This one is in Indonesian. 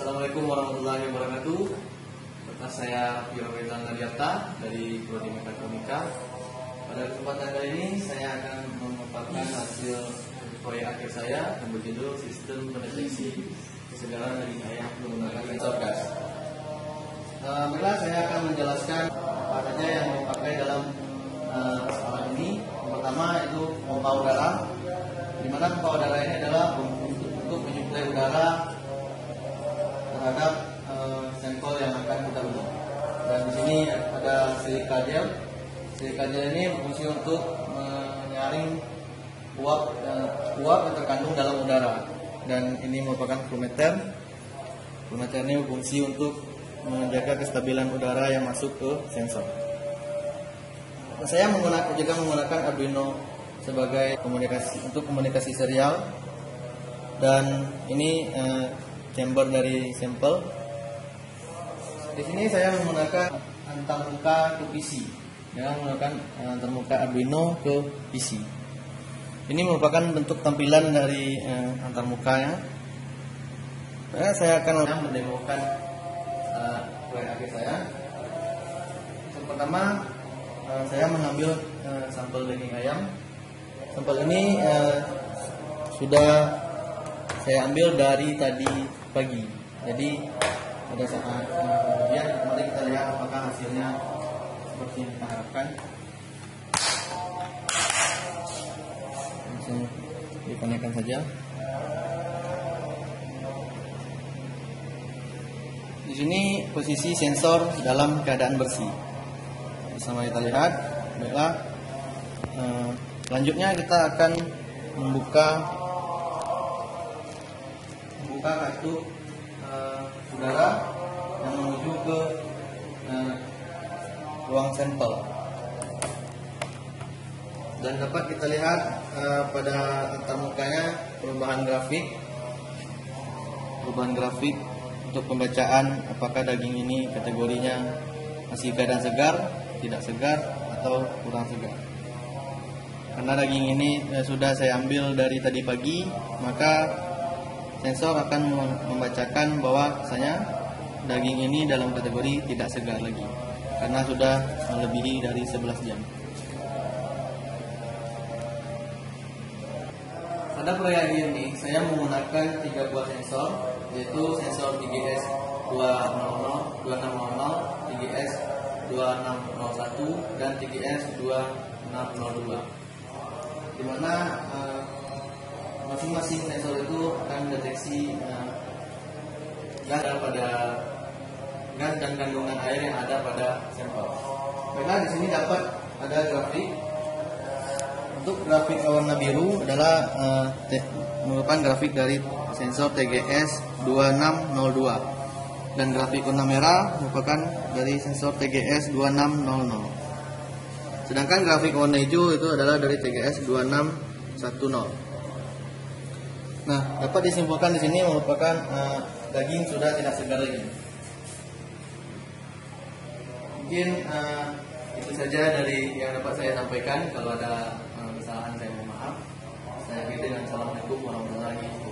Assalamualaikum warahmatullahi wabarakatuh. Pertama saya Firman Nadiarta dari Prodi Mekatronika. Pada kesempatan kali ini saya akan memaparkan hasil proyek akhir saya yang berjudul Sistem Pendeteksi Kesegaran Daging Ayam Menggunakan Sensor Gas. Baiklah, saya akan menjelaskan apa saja yang dipakai dalam alat ini. Yang pertama itu pompa udara, di mana pompa udara ini adalah untuk menyuplai udara terhadap sampel yang akan kita uji. Dan di sini ada silika gel. Silika gel ini berfungsi untuk menyaring uap yang terkandung dalam udara. Dan ini merupakan flowmeter. Flowmeter ini berfungsi untuk menjaga kestabilan udara yang masuk ke sensor. Saya juga menggunakan Arduino sebagai komunikasi serial. Dan ini chamber dari sampel. Di sini saya menggunakan antarmuka ke PC. Ya, menggunakan antarmuka Arduino ke PC. Ini merupakan bentuk tampilan dari antarmukanya. Saya akan mendemokan proyek akhir saya. Yang pertama, saya mengambil sampel daging ayam. Sampel ini sudah saya ambil dari tadi pagi. Jadi pada saat kemudian mari kita lihat apakah hasilnya seperti yang kita harapkan. Langsung dikonekkan saja. Di sini posisi sensor dalam keadaan bersih. Sama kita lihat. Baiklah. Selanjutnya kita akan membuka kartu udara yang menuju ke ruang sampel. Dan dapat kita lihat pada antarmukanya perubahan grafik untuk pembacaan apakah daging ini kategorinya masih keadaan segar, tidak segar, atau kurang segar. Karena daging ini sudah saya ambil dari tadi pagi, maka sensor akan membacakan bahwa misalnya daging ini dalam kategori tidak segar lagi karena sudah melebihi dari 11 jam. Pada proyek ini saya menggunakan 3 buah sensor, yaitu sensor TGS 200, 2600, TGS 2601 dan TGS 2602. Di mana masing-masing sensor itu akan mendeteksi gas dan kandungan air yang ada pada sampel. Baiklah, di sini dapat ada grafik. Untuk grafik warna biru adalah merupakan grafik dari sensor TGS 2602 dan grafik warna merah merupakan dari sensor TGS 2600. Sedangkan grafik warna hijau itu adalah dari TGS 2610. Nah, dapat disimpulkan di sini merupakan daging sudah tidak segar lagi. Mungkin itu saja dari yang dapat saya sampaikan. Kalau ada kesalahan saya mohon maaf. Saya akhiri dengan assalamualaikum warahmatullahi wabarakatuh.